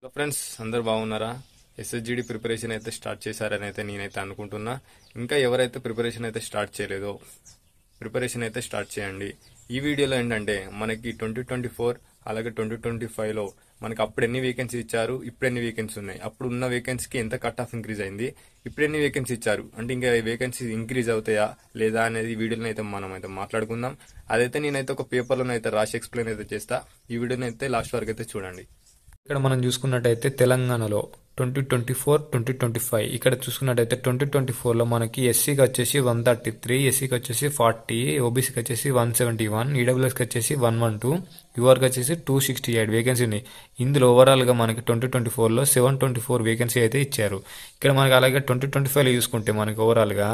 Hello friends, అందరు బాగున్నారా? ఎస్ఎస్జిడి preparation అయితే స్టార్ట్ చేశారని అయితే నేనైతే అనుకుంటున్నా. ఇంకా ఎవరైతే ప్రిపరేషన్ అయితే స్టార్ట్ చేయలేదో ప్రిపరేషన్ అయితే స్టార్ట్ చేయండి. ఈ వీడియోలో ఏంటంటే మనకి 2024 అలాగే 2025లో మనకి అప్పుడు ఎన్ని వేకెన్సీ ఇచ్చారు, ఇప్పుడు ఎన్ని వేకెన్సీ ఉన్నాయి, అప్పుడు ఉన్న వేకెన్సీకి ఎంత కట్ ఆఫ్ ఇంక్రీజ్ అయింది, ఇప్పుడు ఎన్ని వేకెన్సీ ఇచ్చారు అంటే ఇంకా వేకెన్సీ ఇంక్రీజ్ అవుతాయా లేదా అనేది వీడియోలో అయితే మనం అయితే మాట్లాడుకుందాం. అదైతే నేనైతే ఒక పేపర్లో అయితే రాసి ఎక్స్ప్లెయిన్ అయితే చేస్తా. ఈ వీడియోని అయితే లాస్ట్ వరకు అయితే చూడండి. ఇక్కడ మనం చూసుకున్నట్టయితే తెలంగాణలో 2024-2025 ఇక్కడ చూసుకున్నట్టయితే 2024లో మనకి ఎస్సీకి వచ్చేసి 133, ఎస్సీకి వచ్చేసి 40, ఓబీసీకి వచ్చేసి 171, ఈడబ్ల్యూఎస్కి వచ్చేసి 112, యూఆర్కి వచ్చేసి 268 వేకెన్సీ ఉన్నాయి. ఇందులో ఓవరాల్గా మనకి 2024లో 724 వేకెన్సీ అయితే ఇచ్చారు. ఇక్కడ మనకి అలాగే 2025లో చూసుకుంటే మనకి ఓవరాల్గా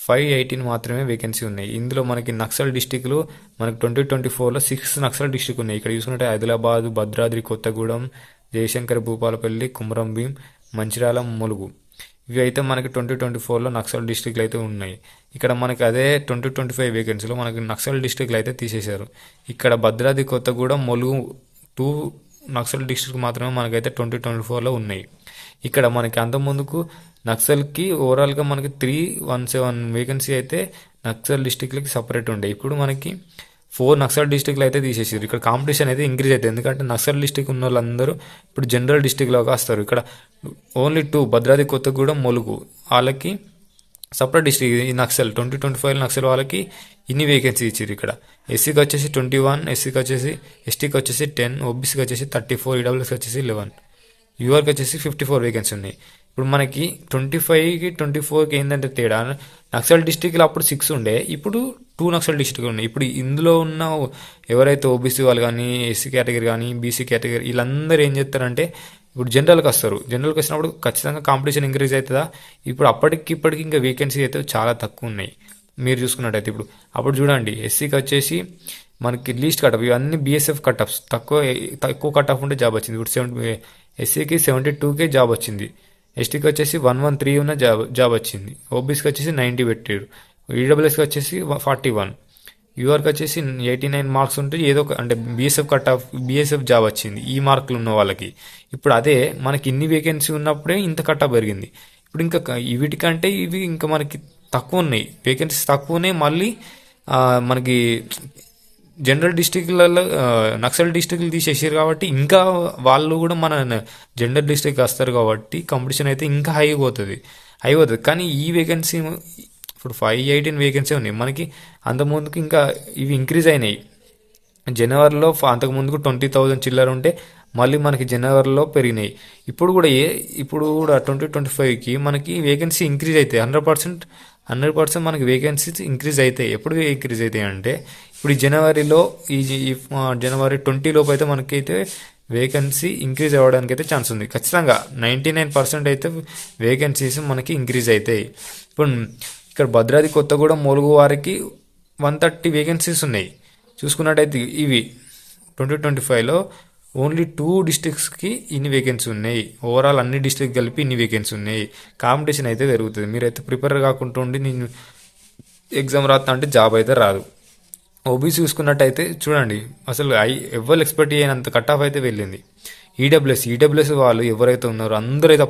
518 మాత్రమే వేకెన్సీ ఉన్నాయి. ఇందులో మనకి నక్సల్ డిస్టిక్లు మనకి 2024లో 6 నక్సల్ డిస్టిక్ ఉన్నాయి. ఇక్కడ చూసుకుంటే ఆదిలాబాద్, భద్రాద్రి కొత్తగూడెం, జయశంకర్ భూపాలపల్లి, కుమరం భీం, మంచిర్యాల, ములుగు. ఇవి అయితే మనకి 2024లో నక్సల్ డిస్టిక్లు అయితే ఉన్నాయి. ఇక్కడ మనకి అదే 2025 వేకెన్సీలో మనకి నక్సల్ డిస్టిక్లు అయితే తీసేశారు. ఇక్కడ భద్రాద్రి కొత్తగూడెం, ములుగు 2 నక్సల్ డిస్టిక్ మాత్రమే మనకైతే 2024లో ఉన్నాయి. ఇక్కడ మనకి అంతకుముందుకు నక్సల్కి ఓవరాల్గా మనకి 317 వేకెన్సీ అయితే నక్సల్ డిస్టిక్లకి సపరేట్ ఉండే. ఇప్పుడు మనకి 4 నక్సల్ డిస్టిక్లు అయితే తీసేసారు. ఇక్కడ కాంపిటీషన్ అయితే ఇంక్రీజ్ అవుతుంది. ఎందుకంటే నక్సల్ డిస్టిక్ ఉన్న వాళ్ళందరూ ఇప్పుడు జనరల్ డిస్టిక్లోకి వస్తారు. ఇక్కడ ఓన్లీ 2 భద్రాద్రి కొత్తగూడెం, ములుగు వాళ్ళకి సపరేట్ డిస్టిక్. ఈ నక్సల్ 2025 నక్సల్ వాళ్ళకి ఇన్ని వేకెన్సీ ఇచ్చారు. ఇక్కడ ఎస్సీకి వచ్చేసి 21, ఎస్టీకి వచ్చేసి 10, ఓబీసీకి వచ్చేసి 34, ఈడబ్ల్యూఎస్కి వచ్చేసి 11, యూఆర్కి వచ్చేసి 54 వేకెన్సీ ఉన్నాయి. ఇప్పుడు మనకి 25కి 24కి ఏంటంటే తేడా, నక్సల్ డిస్టిక్లో అప్పుడు 6 ఉండే, ఇప్పుడు 2 నక్సల్ డిస్టిక్లు ఉన్నాయి. ఇప్పుడు ఇందులో ఉన్న ఎవరైతే ఓబీసీ వాళ్ళు కానీ, ఎస్సీ కేటగిరీ కానీ, బీసీ కేటగిరీ వీళ్ళందరూ ఏం చేస్తారంటే ఇప్పుడు జనరల్కి వస్తారు. జనరల్కి వచ్చినప్పుడు ఖచ్చితంగా కాంపిటీషన్ ఇంక్రీజ్ అవుతుందా? ఇప్పుడు ఇప్పటికి ఇంకా వేకెన్సీ అయితే చాలా తక్కువ ఉన్నాయి. మీరు చూసుకున్నట్టయితే ఇప్పుడు అప్పుడు చూడండి, ఎస్సీకి వచ్చేసి మనకి లీస్ట్ కట్ ఆఫ్ ఇవన్నీ బీఎస్ఎఫ్ కట్ ఆఫ్స్ తక్కువ కట్ ఆఫ్ ఉంటే జాబ్ వచ్చింది. ఇప్పుడు ఎస్సీకి 72కే జాబ్ వచ్చింది, ఎస్టీకి వచ్చేసి 113 ఉన్న జాబ్ వచ్చింది, ఓబీసీకి వచ్చేసి 90 పెట్టారు, ఈడబ్ల్యూఎస్కి వచ్చేసి 41, యూఆర్కి వచ్చేసి 89 మార్క్స్ ఉంటే ఏదో అంటే బీఎస్ఎఫ్ జాబ్ వచ్చింది ఈ మార్కులు ఉన్న వాళ్ళకి. ఇప్పుడు అదే మనకి ఇన్ని వేకెన్సీ ఉన్నప్పుడే ఇంత కట్ ఆఫ్ పెరిగింది. ఇప్పుడు ఇంకా వీటికంటే ఇవి ఇంకా మనకి తక్కువ ఉన్నాయి, వేకెన్సీస్ తక్కువ ఉన్నాయి. మళ్ళీ మనకి జనరల్ డిస్టిక్లలో నక్సల్ డిస్టిక్లు తీసేసారు కాబట్టి ఇంకా వాళ్ళు కూడా మన జనరల్ డిస్టిక్ వస్తారు కాబట్టి కాంపిటీషన్ అయితే ఇంకా హై అవుతుంది. కానీ ఈ వేకెన్సీ ఇప్పుడు 518 వేకెన్సీ ఉన్నాయి మనకి. అంతకుముందుకు ఇంకా ఇవి ఇంక్రీజ్ అయినాయి. జనవరిలో అంతకుముందుకు 20,000 చిల్లర ఉంటే మళ్ళీ మనకి జనవరిలో పెరిగినాయి. ఇప్పుడు కూడా 2025కి మనకి వేకెన్సీ ఇంక్రీజ్ అవుతాయి. 100% మనకి వేకెన్సీస్ ఇంక్రీజ్ అవుతాయి. ఎప్పుడు ఇంక్రీజ్ అవుతాయి అంటే ఇప్పుడు ఈ జనవరి 20 లోపు అయితే మనకైతే వేకెన్సీ ఇంక్రీజ్ అవ్వడానికి అయితే ఛాన్స్ ఉంది. ఖచ్చితంగా 99% అయితే వేకెన్సీస్ మనకి ఇంక్రీజ్ అవుతాయి. ఇప్పుడు ఇక్కడ భద్రాద్రి కొత్తగూడెం, ములుగు వారికి 130 వేకెన్సీస్ ఉన్నాయి. చూసుకున్నట్టయితే ఇవి 2025లో ఓన్లీ 2 డిస్ట్రిక్ట్స్కి ఇన్ని వేకెన్సీ ఉన్నాయి. ఓవరాల్ అన్ని డిస్ట్రిక్ట్ కలిపి ఇన్ని వేకెన్సీ ఉన్నాయి. కాంపిటీషన్ అయితే పెరుగుతుంది. మీరైతే ప్రిపేర్ కాకుండా ఉండి నేను ఎగ్జామ్ రాస్తా అంటే జాబ్ అయితే రాదు. ఓబీసీ చూసుకున్నట్టయితే చూడండి, అసలు ఎవరు ఎక్స్పెక్ట్ చేయనంత కట్ ఆఫ్ అయితే వెళ్ళింది. ఈడబ్ల్యూఎస్ వాళ్ళు ఎవరైతే ఉన్నారో అందరూ అయితే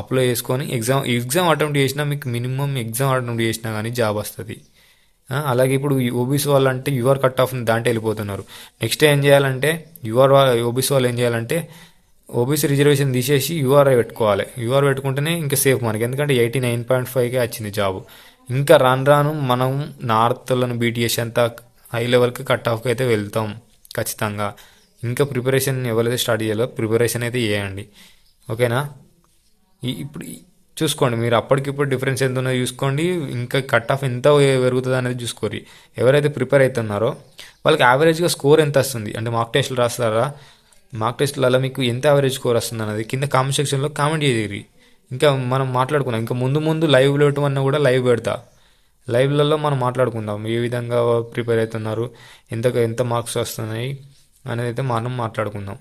అప్లై చేసుకొని ఎగ్జామ్ అటెంప్ట్ చేసినా మీకు మినిమం ఎగ్జామ్ అటెంప్ట్ చేసినా కానీ జాబ్ వస్తుంది. అలాగే ఇప్పుడు ఓబీసీ వాళ్ళు అంటే యూఆర్ కట్ ఆఫ్ దాంట్లో వెళ్ళిపోతున్నారు. నెక్స్ట్ ఏం చేయాలంటే ఓబీసీ వాళ్ళు ఏం చేయాలంటే ఓబీసీ రిజర్వేషన్ తీసేసి యూఆర్ఐ పెట్టుకోవాలి. యూఆర్ పెట్టుకుంటేనే ఇంకా సేఫ్ మనకి, ఎందుకంటే 89.5కే వచ్చింది జాబ్. ఇంకా రాను మనం నార్త్లను బీట్ చేసి అంత హై లెవెల్కి కట్ ఆఫ్కి అయితే వెళ్తాం ఖచ్చితంగా. ఇంకా ప్రిపరేషన్ ఎవరైతే స్టార్ట్ చేయాలో ప్రిపరేషన్ అయితే చేయండి, ఓకేనా? ఇప్పుడు చూసుకోండి, మీరు అప్పటికిప్పుడు డిఫరెన్స్ ఎంత ఉన్నదో చూసుకోండి. ఇంకా కట్ ఆఫ్ ఎంత పెరుగుతుంది అనేది చూసుకోరి. ఎవరైతే ప్రిపేర్ అవుతున్నారో వాళ్ళకి యావరేజ్గా స్కోర్ ఎంత వస్తుంది అంటే మార్క్ టెస్ట్లు రాస్తారా, మార్క్ టెస్ట్లలో మీకు ఎంత యావరేజ్ స్కోర్ వస్తుంది అనేది కింద కామెంట్ సెక్షన్లో కామెంట్ చేయరు. ఇంకా మనం మాట్లాడుకున్నాం, ఇంకా ముందు లైవ్లో పెట్టమన్నా కూడా లైవ్ పెడతా. లైవ్లలో మనం మాట్లాడుకుందాం ఏ విధంగా ప్రిపేర్ అవుతున్నారు, ఎంత మార్క్స్ వస్తున్నాయి అనేది అయితే మనం మాట్లాడుకుందాం.